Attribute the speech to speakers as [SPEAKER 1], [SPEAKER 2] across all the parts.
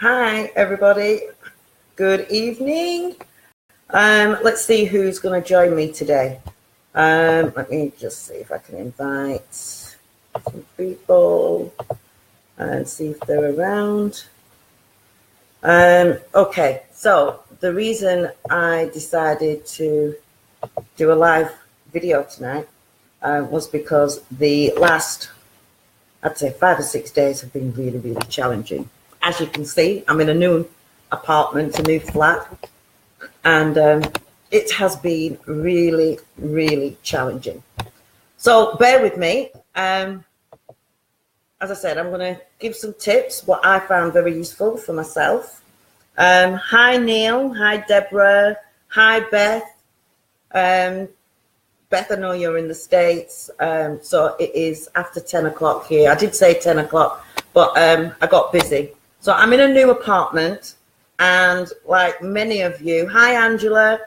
[SPEAKER 1] Hi, everybody. Good evening. Let's see who's going to join me today. Let me just see if I can invite some people and see if they're around. Okay, so the reason I decided to do a live video tonight was because the last, I'd say 5 or 6 days have been really, really challenging. As you can see, I'm in a new apartment, a new flat, and it has been really, really challenging. So bear with me. As I said, I'm going to give some tips, what I found very useful for myself. Hi, Neil. Hi, Deborah. Hi, Beth. Beth, I know you're in the States, so it is after 10 o'clock here. I did say 10 o'clock, but I got busy. So I'm in a new apartment, and like many of you, hi, Angela,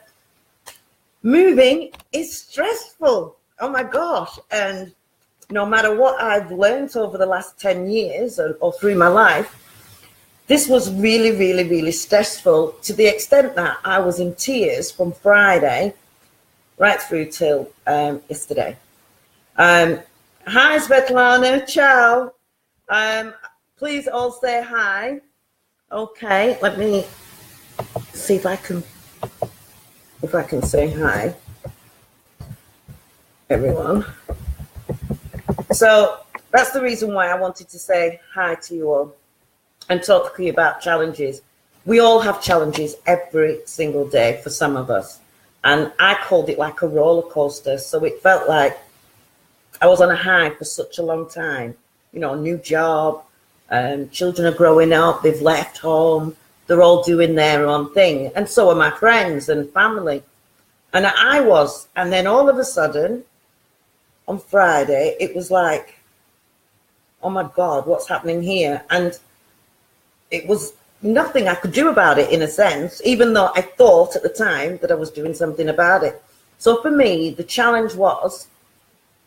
[SPEAKER 1] moving is stressful. Oh my gosh. And no matter what I've learned over the last 10 years or through my life, this was really, really, really stressful to the extent that I was in tears from Friday right through till yesterday. Hi, Svetlana. Ciao. Please all say hi. Okay, let me see if I can say hi, everyone. So that's the reason why I wanted to say hi to you all and talk to you about challenges. We all have challenges every single day for some of us. And I called it like a roller coaster. So it felt like I was on a high for such a long time. You know, new job, children are growing up, they've left home, they're all doing their own thing. And so are my friends and family. And I was. And then all of a sudden, on Friday, it was like, oh my God, what's happening here? And it was nothing I could do about it in a sense, even though I thought at the time that I was doing something about it. So for me, the challenge was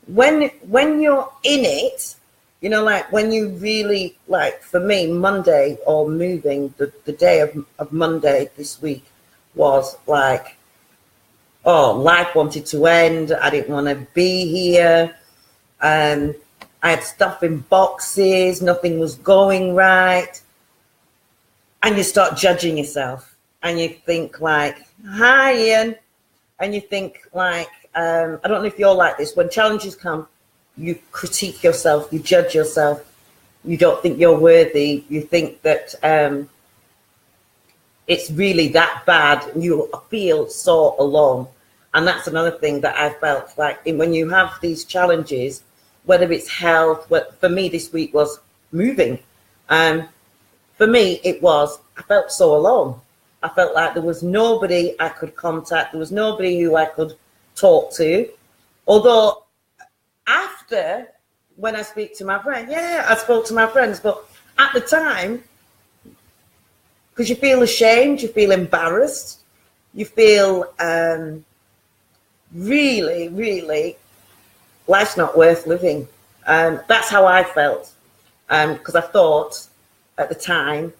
[SPEAKER 1] when you're in it, you know, like when you really, like for me, Monday or moving, the day of Monday this week was like, oh, life wanted to end. I didn't want to be here. I had stuff in boxes. Nothing was going right. And you start judging yourself. And you think like, hi, Ian. And you think like, I don't know if you're like this. When challenges come, you critique yourself. You judge yourself. You don't think you're worthy. You think that it's really that bad. You feel so alone. And that's another thing that I felt like when you have these challenges, whether it's health, for me this week was moving. For me, it was, I felt so alone. I felt like there was nobody I could contact. There was nobody who I could talk to. Although after, when I speak to my friend, yeah, I spoke to my friends. But at the time, because you feel ashamed, you feel embarrassed, you feel really, really, life's not worth living. That's how I felt. Because I thought at the time,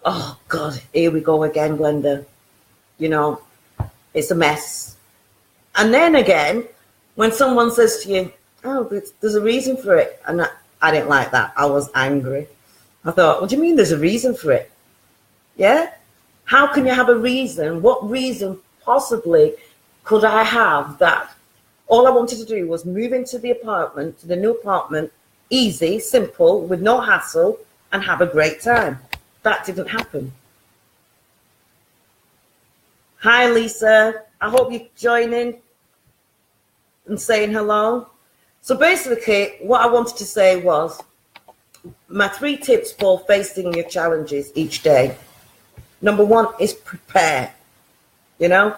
[SPEAKER 1] oh God, here we go again, Glenda. You know, it's a mess. And then again, when someone says to you, oh, there's a reason for it. And I didn't like that. I was angry. I thought, what do you mean there's a reason for it? Yeah? How can you have a reason? What reason possibly could I have that all I wanted to do was move into the apartment, to the new apartment, easy, simple, with no hassle, and have a great time? That didn't happen. Hi, Lisa. I hope you're joining and saying hello. So basically, what I wanted to say was my 3 tips for facing your challenges each day. Number 1 is prepare, you know?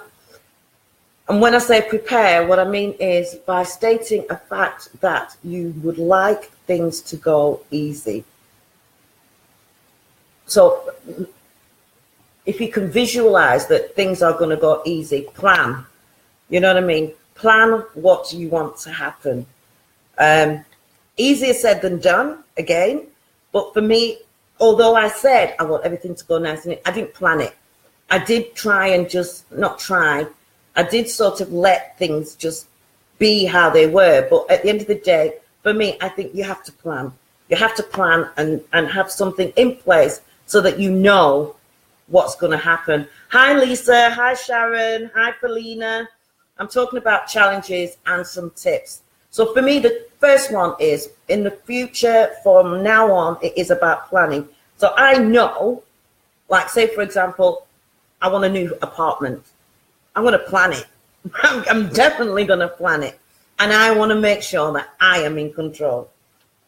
[SPEAKER 1] And when I say prepare, what I mean is by stating a fact that you would like things to go easy. So if you can visualize that things are going to go easy, plan. You know what I mean? Plan what you want to happen. Easier said than done, again. But for me, although I said I want everything to go nice, and I didn't plan it. I did try and just not try. I did sort of let things just be how they were. But at the end of the day, for me, I think you have to plan. You have to plan and have something in place so that you know what's going to happen. Hi, Lisa. Hi, Sharon. Hi, Felina. I'm talking about challenges and some tips. So for me, the first one is in the future, from now on, it is about planning. So I know, like say, for example, I want a new apartment. I'm going to plan it. I'm definitely going to plan it. And I want to make sure that I am in control.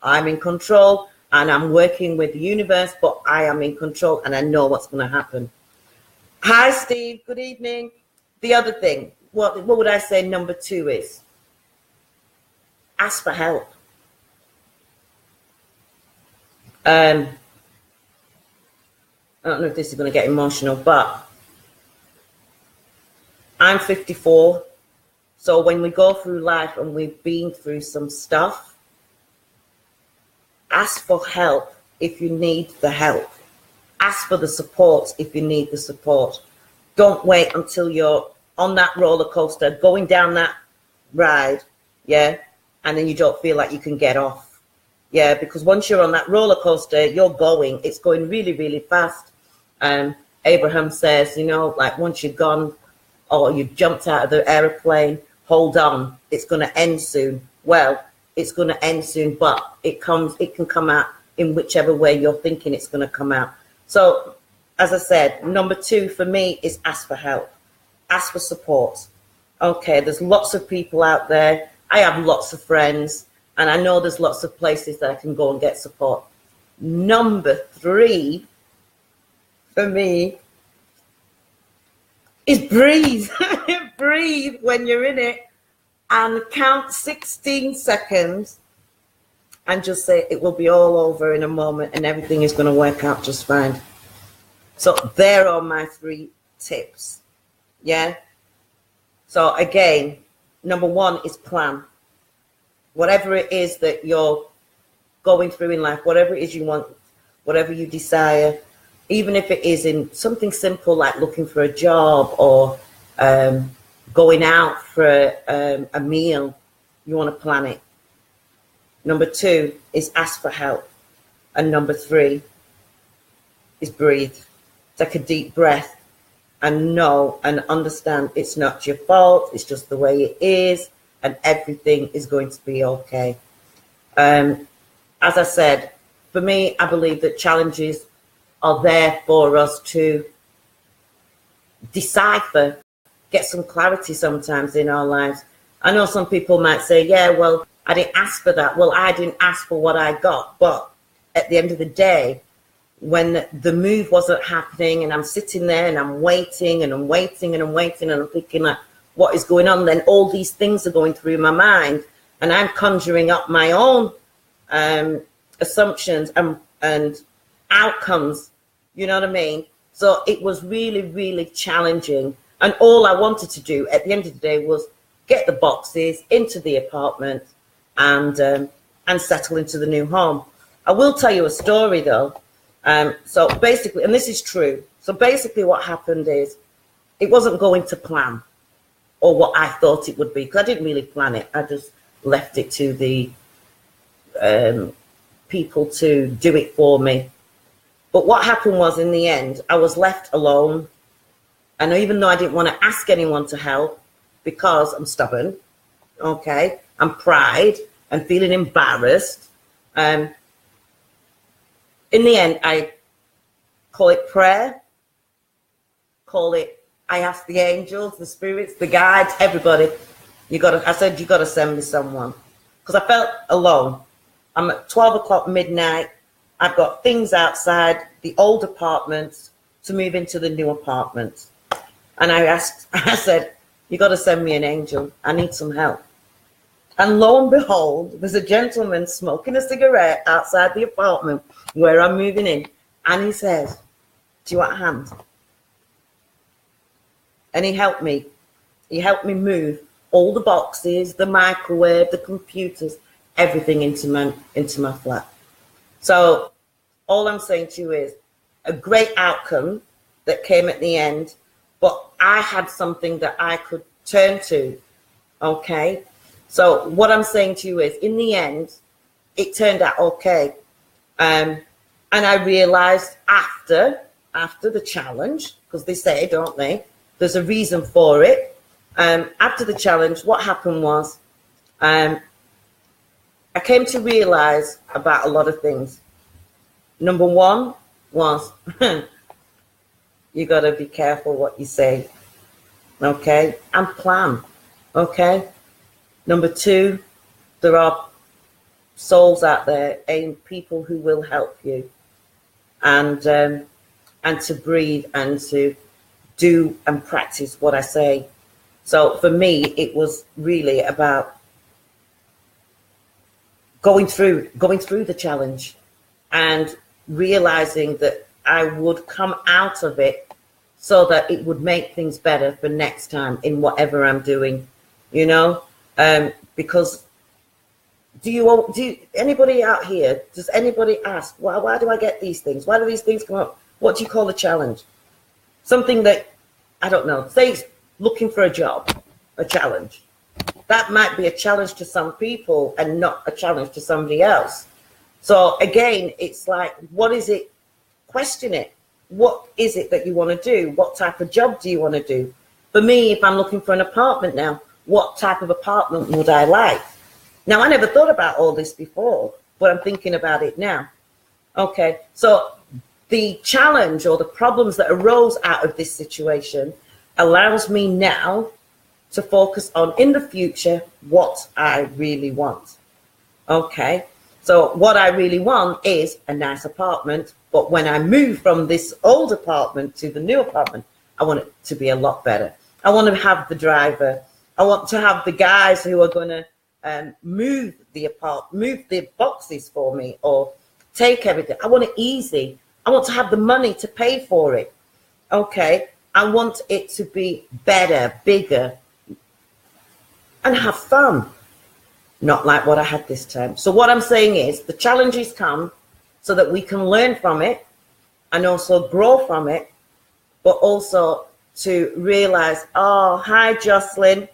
[SPEAKER 1] I'm in control and I'm working with the universe, but I am in control and I know what's going to happen. Hi, Steve. Good evening. The other thing, what would I say number 2 is? Ask for help. I don't know if this is going to get emotional, but I'm 54. So when we go through life and we've been through some stuff, ask for help if you need the help. Ask for the support if you need the support. Don't wait until you're on that roller coaster, going down that ride, yeah, and then you don't feel like you can get off. Yeah, because once you're on that roller coaster, it's going really, really fast. Abraham says, you know, like once you've gone or you've jumped out of the aeroplane, hold on, it's going to end soon. Well, it's going to end soon, but it can come out in whichever way you're thinking it's going to come out. So, as I said, number 2 for me is ask for help. Ask for support. Okay, there's lots of people out there. I have lots of friends, and I know there's lots of places that I can go and get support. Number 3 for me is breathe. Breathe when you're in it and count 16 seconds and just say it will be all over in a moment and everything is going to work out just fine. So there are my 3 tips. Yeah. So again, number 1 is plan. Whatever it is that you're going through in life, whatever it is you want, whatever you desire, even if it is in something simple like looking for a job or going out for a meal, you want to plan it. Number 2 is ask for help. And number 3 is breathe. Take a deep breath and know and understand it's not your fault. It's just the way it is and everything is going to be okay. As I said, for me, I believe that challenges are there for us to decipher, get some clarity sometimes in our lives. I know some people might say, yeah, well, I didn't ask for that. Well, I didn't ask for what I got. But at the end of the day, when the move wasn't happening and I'm sitting there and I'm waiting and I'm waiting and I'm waiting and I'm thinking like, what is going on? Then all these things are going through my mind and I'm conjuring up my own assumptions and outcomes. You know what I mean? So it was really, really challenging. And all I wanted to do at the end of the day was get the boxes into the apartment and settle into the new home. I will tell you a story though. So basically, and this is true. So basically what happened is it wasn't going to plan or what I thought it would be, because I didn't really plan it. I just left it to the people to do it for me. But what happened was in the end, I was left alone. And even though I didn't want to ask anyone to help because I'm stubborn, okay, I'm pride and feeling embarrassed. In the end, I call it prayer, I asked the angels, the spirits, the guides, everybody. I said, you got to send me someone. Because I felt alone. I'm at 12 o'clock midnight. I've got things outside the old apartments to move into the new apartment. And I said, you got to send me an angel. I need some help. And lo and behold, there's a gentleman smoking a cigarette outside the apartment where I'm moving in. And he says, do you want a hand? And he helped me. He helped me move all the boxes, the microwave, the computers, everything into my flat. So All I'm saying to you is a great outcome that came at the end, but I had something that I could turn to. Okay. So what I'm saying to you is, in the end, it turned out okay. And I realized after the challenge, because they say, don't they, there's a reason for it. After the challenge, what happened was, I came to realize about a lot of things. Number one was, you got to be careful what you say, okay, and plan, okay. Number two, there are souls out there and people who will help you, and to breathe and to do and practice what I say. So for me, it was really about going through the challenge and realizing that I would come out of it so that it would make things better for next time in whatever I'm doing, you know. Because do anybody out here, does anybody ask, why do I get these things? Why do these things come up? What do you call a challenge? Something that, I don't know, say looking for a job, a challenge. That might be a challenge to some people and not a challenge to somebody else. So again, it's like, what is it? Question it. What is it that you want to do? What type of job do you want to do? For me, if I'm looking for an apartment now, what type of apartment would I like? Now, I never thought about all this before, but I'm thinking about it now. Okay, so the challenge or the problems that arose out of this situation allows me now to focus on, in the future, what I really want. Okay, so what I really want is a nice apartment, but when I move from this old apartment to the new apartment, I want it to be a lot better. I want to have the driver. I want to have the guys who are going to move the boxes for me or take everything. I want it easy. I want to have the money to pay for it. Okay, I want it to be better, bigger, and have fun. Not like what I had this time. So what I'm saying is, the challenges come so that we can learn from it and also grow from it, but also to realize, oh, hi, Jocelyn.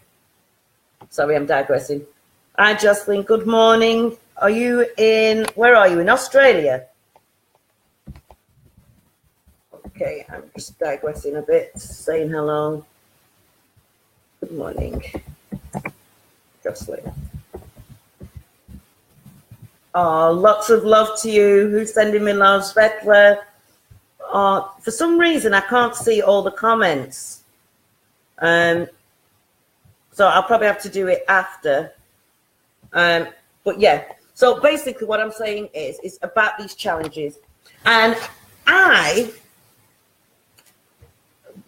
[SPEAKER 1] Sorry, I'm digressing. Hi, Jocelyn. Good morning. Where are you? In Australia? Okay, I'm just digressing a bit, saying hello. Good morning, Jocelyn. Oh, lots of love to you. Who's sending me love? Svetla. For some reason, I can't see all the comments. So I'll probably have to do it after. But yeah, so basically what I'm saying is, it's about these challenges. And I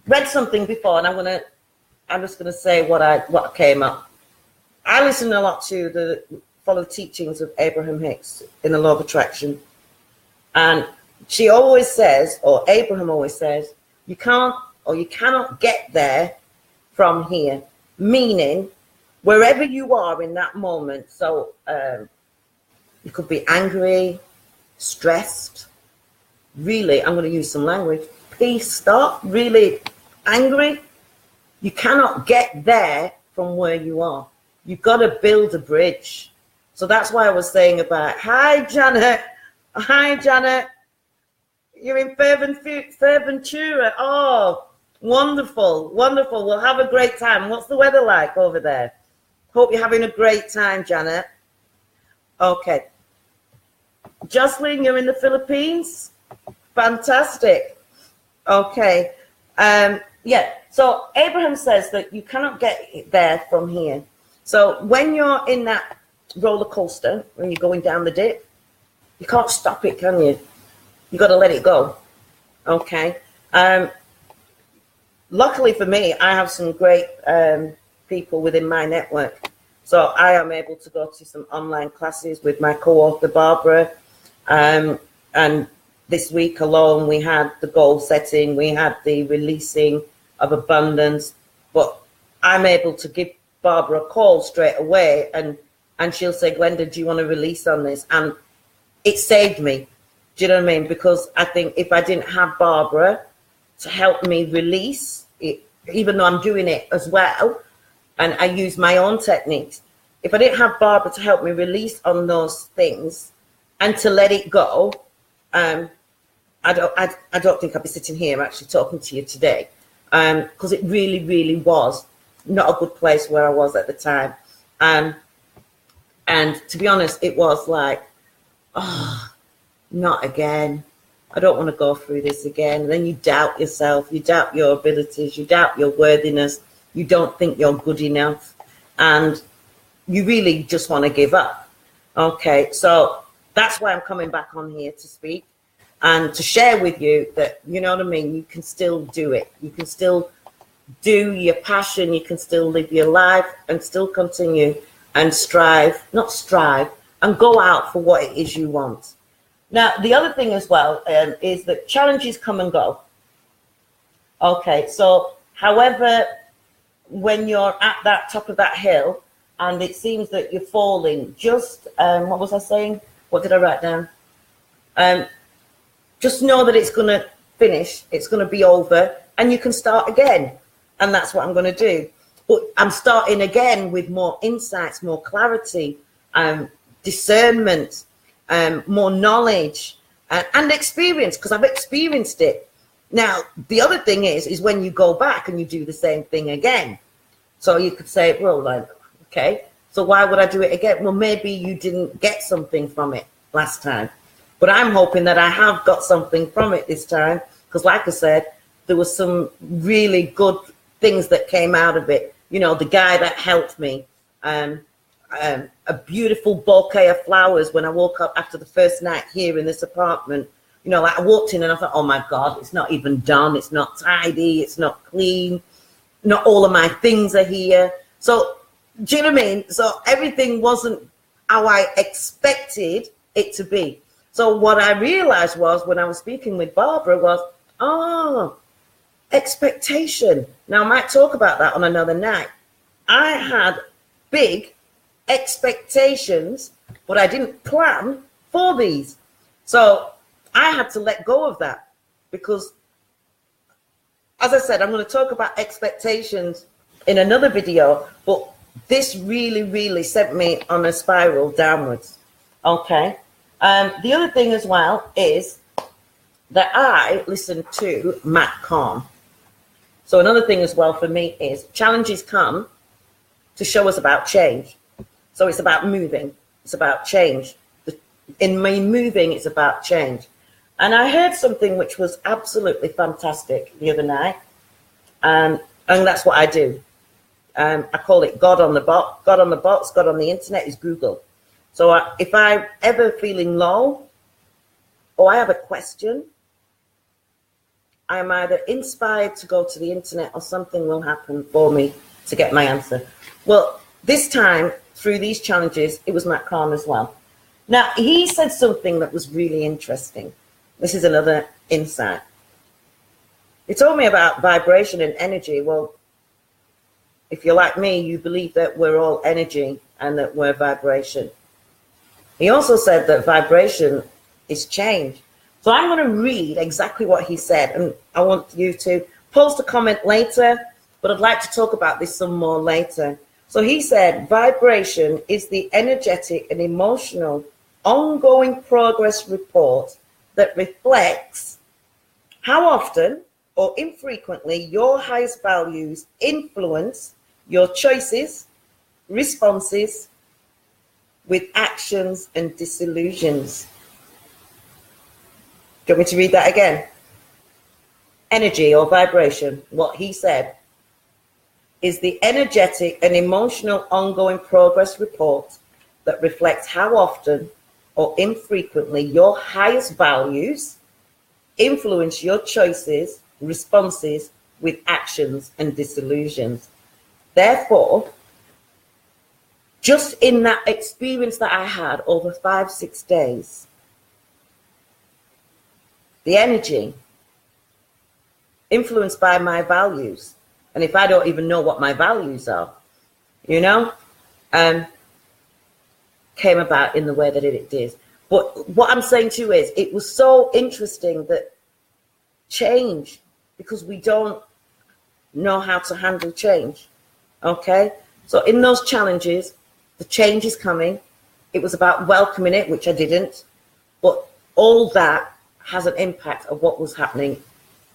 [SPEAKER 1] read something before, and I'm just gonna say what came up. I listen a lot to follow the teachings of Abraham Hicks in the Law of Attraction, and she always says, or Abraham always says, you can't or you cannot get there from here. Meaning, wherever you are in that moment, so you could be angry, stressed, really, I'm going to use some language, pissed off, really angry. You cannot get there from where you are. You've got to build a bridge. So that's why I was saying about, hi, Janet. Hi, Janet. You're in Fuerteventura. Oh, wonderful, wonderful. We'll have a great time. What's the weather like over there? Hope you're having a great time, Janet. Okay. Jocelyn, you're in the Philippines? Fantastic. Okay. Yeah. So Abraham says that you cannot get there from here. So when you're in that roller coaster, when you're going down the dip, you can't stop it, can you? You got to let it go. Okay. Luckily for me, I have some great people within my network. So I am able to go to some online classes with my co-author, Barbara. And this week alone, we had the goal setting, we had the releasing of abundance. But I'm able to give Barbara a call straight away, and she'll say, Glenda, do you want to release on this? And it saved me. Do you know what I mean? Because I think if I didn't have Barbara to help me release it, even though I'm doing it as well, and I use my own techniques, if I didn't have Barbara to help me release on those things and to let it go, I don't think I'd be sitting here actually talking to you today, because it really, really was not a good place where I was at the time. And to be honest, it was like, oh, not again. I don't want to go through this again. And then you doubt yourself, you doubt your abilities, you doubt your worthiness, you don't think you're good enough, and you really just want to give up. Okay, so that's why I'm coming back on here to speak and to share with you that, you know what I mean, you can still do it. You can still do your passion, you can still live your life and still continue and strive, and go out for what it is you want. Now, the other thing as well is that challenges come and go. Okay, so however, when you're at that top of that hill and it seems that you're falling, just, what was I saying? What did I write down? Just know that it's going to finish, it's going to be over, and you can start again. And that's what I'm going to do. But I'm starting again with more insights, more clarity, discernment, more knowledge, and experience, because I've experienced it. Now, the other thing is when you go back and you do the same thing again. So you could say, well, like, okay, so why would I do it again? Well, maybe you didn't get something from it last time. But I'm hoping that I have got something from it this time, because like I said, there was some really good things that came out of it. You know, the guy that helped me, a beautiful bouquet of flowers when I woke up after the first night here in this apartment. You know, like I walked in and I thought, oh my God, it's not even done. It's not tidy. It's not clean. Not all of my things are here. So, do you know what I mean? So everything wasn't how I expected it to be. So what I realized was when I was speaking with Barbara was, oh, expectation. Now I might talk about that on another night. I had big expectations, but I didn't plan for these. So I had to let go of that, because as I said, I'm going to talk about expectations in another video, but this really, really sent me on a spiral downwards. Okay. The other thing as well is that I listened to Matt Kahn. So another thing as well for me is challenges come to show us about change. So it's about moving. It's about change. In me moving, it's about change. And I heard something which was absolutely fantastic the other night. And that's what I do. I call it God on the box. God on the box, God on the internet is Google. So if I'm ever feeling low or I have a question, I'm either inspired to go to the internet or something will happen for me to get my answer. Well, this time through these challenges, it was Matt Kahn as well. Now, he said something that was really interesting. This is another insight. He told me about vibration and energy. Well, if you're like me, you believe that we're all energy and that we're vibration. He also said that vibration is change. So I'm going to read exactly what he said, and I want you to post a comment later, but I'd like to talk about this some more later. So he said, vibration is the energetic and emotional ongoing progress report that reflects how often or infrequently your highest values influence your choices, responses, with actions and disillusions. Do you want me to read that again? Energy or vibration, what he said, is the energetic and emotional ongoing progress report that reflects how often or infrequently your highest values influence your choices, responses, with actions and disillusions. Therefore, just in that experience that I had over 5-6 days, the energy influenced by my values, and if I don't even know what my values are, you know, came about in the way that it did. But what I'm saying to you is, it was so interesting that change, because we don't know how to handle change. Okay? So in those challenges, the change is coming. It was about welcoming it, which I didn't. But all that has an impact of what was happening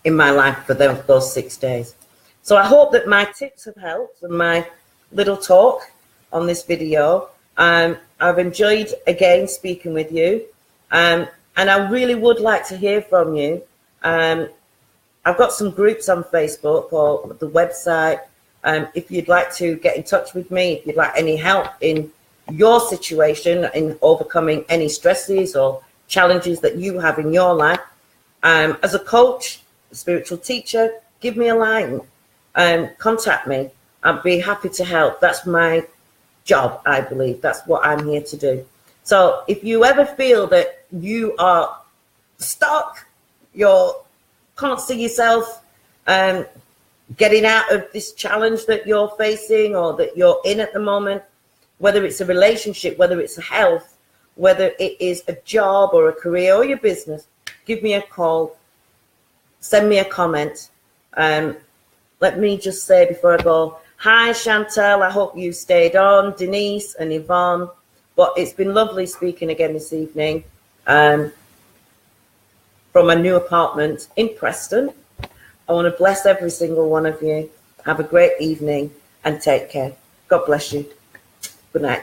[SPEAKER 1] in my life for those 6 days. So I hope that my tips have helped and my little talk on this video. I've enjoyed, again, speaking with you. And I really would like to hear from you. I've got some groups on Facebook or the website. If you'd like to get in touch with me, if you'd like any help in your situation, in overcoming any stresses or challenges that you have in your life. As a coach, a spiritual teacher, give me a line. Contact me. I'd be happy to help. That's my job, I believe. That's what I'm here to do. So if you ever feel that you are stuck, you can't see yourself getting out of this challenge that you're facing or that you're in at the moment, whether it's a relationship, whether it's a health, whether it is a job or a career or your business, give me a call, send me a comment. Let me just say before I go, hi Chantal, I hope you stayed on, Denise and Yvonne, but it's been lovely speaking again this evening from my new apartment in Preston. I want to bless every single one of you. Have a great evening and take care. God bless you. Good night.